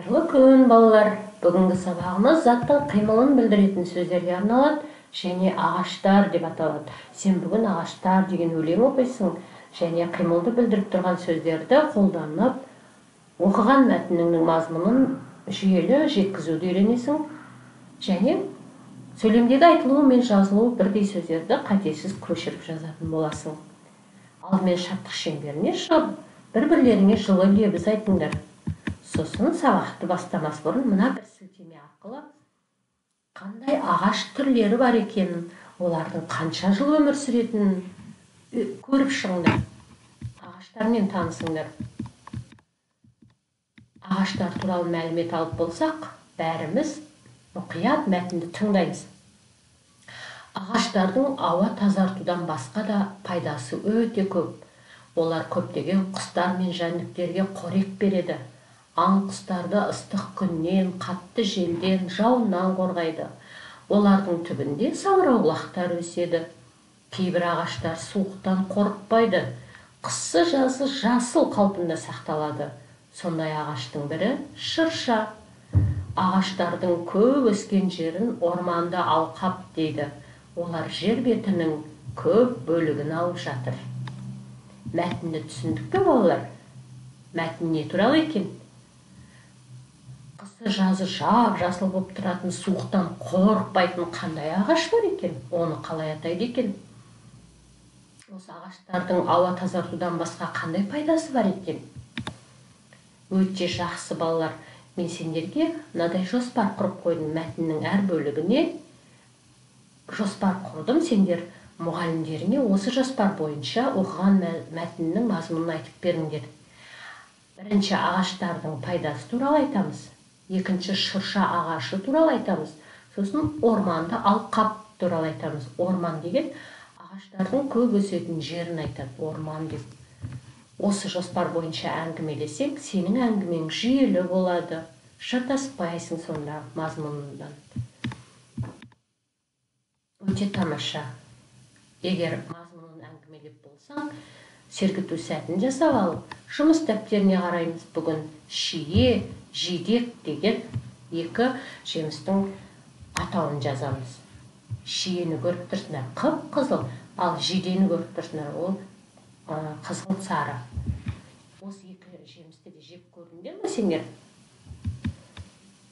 Қайырлы күн, балалар. Бүгінгі сабағымыз заттың қимылын білдіретін сөздерге арналады және ағаштар деп аталады. Сен бүгін ағаштар деген өлең оқисың және қимылды білдіріп тұрған сөздерді қолданып, оқыған мәтіннің мазмұнын жүйелі жеткізуді үйренесің. Және сөйлемдегі айтылуы мен жазылуы бірдей сөздерді қатесіз көшіріп жазатын боласың. Алдымен шарттық шеңберіне шығып, бір-бірлеріңе жылы лебіз айтыңдар. Сосын сабақты бастамас бұрын мына бір сілтеме арқылы қандай ағаш түрлері бар екенін, олардың қанша жыл өмір сүретінін көріп шығыңдар. Ағаштармен танысыңдар. Ағаштар туралы мәлімет алып болсақ, бәріміз мұқият мәтінді тыңдаймыз. Ағаштардың ауа тазартудан басқа да пайдасы өте көп. Олар көптеген құстар мен жәндіктерге қорек береді. Аң құстарды ыстық күннен, қатты желден, жауыннан қорғайды. Олардың түбінде саңырауқұлақтар өседі. Кейбір ағаштар суықтан қорықпайды. Қысы жазы жасыл қалпында сақталады. Сондай ағаштың бірі шырша. Ағаштардың көп өскен жерін орманды алқап дейді. Олар жер бетінің көп бөлігін алып жатыр. Мәтінді түсіндік пе, балалар? Мәтін не туралы екен? Қысы жазы жап-жасыл болып тұратын, суықтан қорықпайтын қандай ағаш бар екен? Оны қалай атайды екен? Осы ағаштардың ауа тазартудан басқа қандай пайдасы бар екен? Өте жақсы, балалар. Мен сендерге мынадай жоспар құрып қойдым. Мәтіннің әр бөлігіне жоспар құрдым. Сендер мұғалімдеріңе осы жоспар бойынша оқыған мәтіннің мазмұнын айтып беріңдер. Бірінші ағаштардың пайдасы туралы айтамыз. Екінші шырша ағашы туралы айтамыз. Сосын орманды алқап туралы айтамыз. Орман деген ағаштардың көп өсетін жерін айтады. Орман деп. Осы жоспар бойынша әңгімелесең, сенің әңгімең жүйелі болады. Шатаспайсың сонда мазмұнынан. Өте тамаша. Егер мазмұнын әңгімелеп болсаң, сергіту сәтін жасап алып, жұмыс дәптеріне қараймыз. Бүгін шие, жидек деген екі жемістің атауын жазамыз. Шиені көріп тұрсыңдар, қып-қызыл, ал жидені көріп тұрсыңдар, ол қызыл сары. Осы екі жемісті де жеп көрдіңдер ме сендер?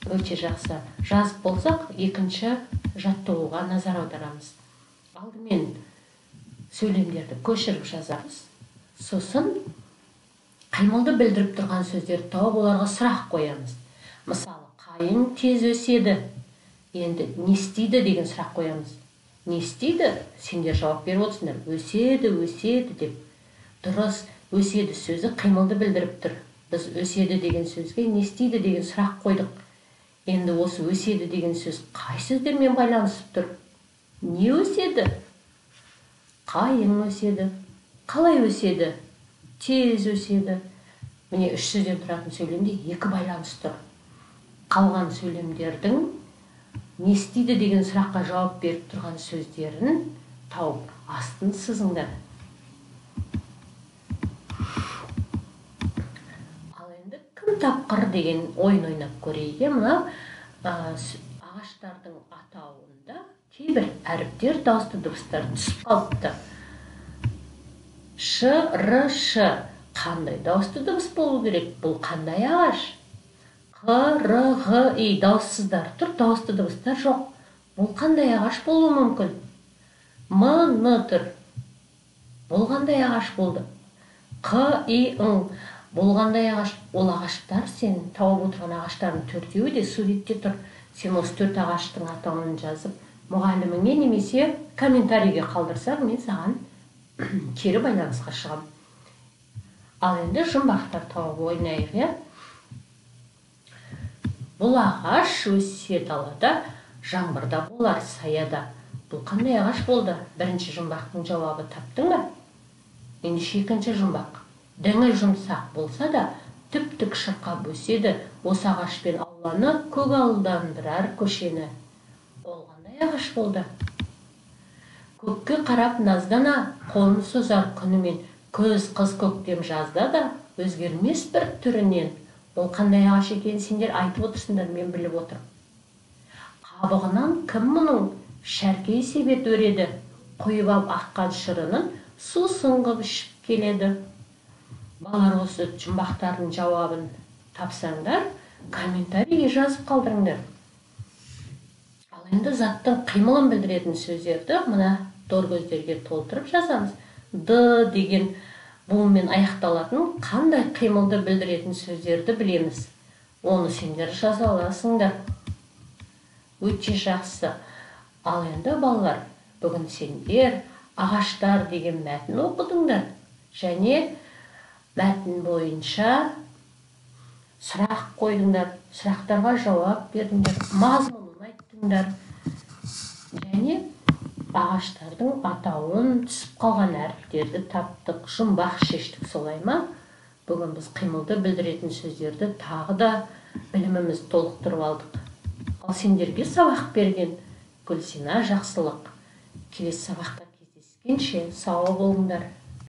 Өте жақсы. Жазып болсақ, екінші жаттығуға назар аударамыз. Алдымен сөйлемдерді көшіріп жазамыз. Сосын қимылды білдіріп тұрған сөздерді тауып, оларға сұрақ қоямыз. Мысалы, қайың тез өседі. Енді не істейді деген сұрақ қоямыз. Не істейді? Сендер жауап беріп отырсыңдар. Өседі, өседі деп. Дұрыс, өседі сөзі қимылды білдіріп тұр. Біз өседі деген сөзге не істейді деген сұрақ қойдық. Енді осы өседі деген сөз қай сөздермен байланысып тұр? Не өседі? Қайың өседі. Қалай өседі? Тез өседі. Міне үш сөзден тұратын сөйлемде екі байланыс тұр. Қалған сөйлемдердің не істейді деген сұраққа жауап беріп тұрған сөздерін тауып астын сызыңдар. Ал енді кім тапқыр деген ойын ойнап көрейік. Мына ағаштардың атауында кейбір әріптер дауысты дыбыстар түсіп қалыпты. Ш, Р, Ш. Қандай дауысты дыбыс болу керек? Бұл қандай ағаш? Қ, Р, Г, И дауыссыздар тұр, дауысты дыбыстар жоқ. Бұл қандай ағаш болуы мүмкін? М, Н тұр. Бұл қандай ағаш болды? Қ, И, Ң. Бұл қандай ағаш? Ол ағаштар, сен тауып отырған ағаштардың төртеуі де суретте тұр. Сен осы төрт ағаштың атауын жазып, мұғаліміңе немесе комментарийге қалдырсаң, мен саған кері байланысқа шығам. Ал енді жұмбақтар тауып ойнайық. Бұл ағаш өссе далада, жаңбырда болар саяда. Бұл қандай ағаш болды? Бірінші жұмбақтың жауабы таптың ба? Ендеше екінші жұмбақ. Діңі жұмсақ болса да, түп-түк шырқап өседі. Осы ағашпен ауланы көгалдандырар көшені. Ол қандай ағаш болды? Көкке қарап наздана, қолын созар күнімен. Көз қыз көктем жазда да, өзгермес бір түрінен. Ол қандай ағаш екенін сендер айтып отырсыңдар, мен біліп отырмын. Қабығынан кім мұның шәркей себет өреді, құйып алып аққан шырынын сусын қып ішіп келеді. Балалар, осы жұмбақтардың жауабын тапсаңдар, комментарийге жазып қалдырыңдар. Ал енді заттың қимылын білдіретін сөздерді мына тор көздерге толтырып жазамыз. Д деген буынмен аяқталатын қандай қимылды білдіретін сөздерді білеміз. Оны сендер жаза аласыңдар. Өте жақсы. Ал енді балалар, бүгін сендер ағаштар деген мәтін оқыдыңдар. Және мәтін бойынша сұрақ қойдыңдар. Сұрақтарға жауап бердіңдер. Мазмұнын айттыңдар. Және ағаштардың атауын, түсіп қалған әріптерді таптық, жұмбақ шештік, солай ма? Бүгін біз қимылды білдіретін сөздерді тағы да біліміміз толықтырып алдық. Ал сендерге сабақ берген Гүлсина Жақсылық. Келесі сабақта кездескенше сау болыңдар.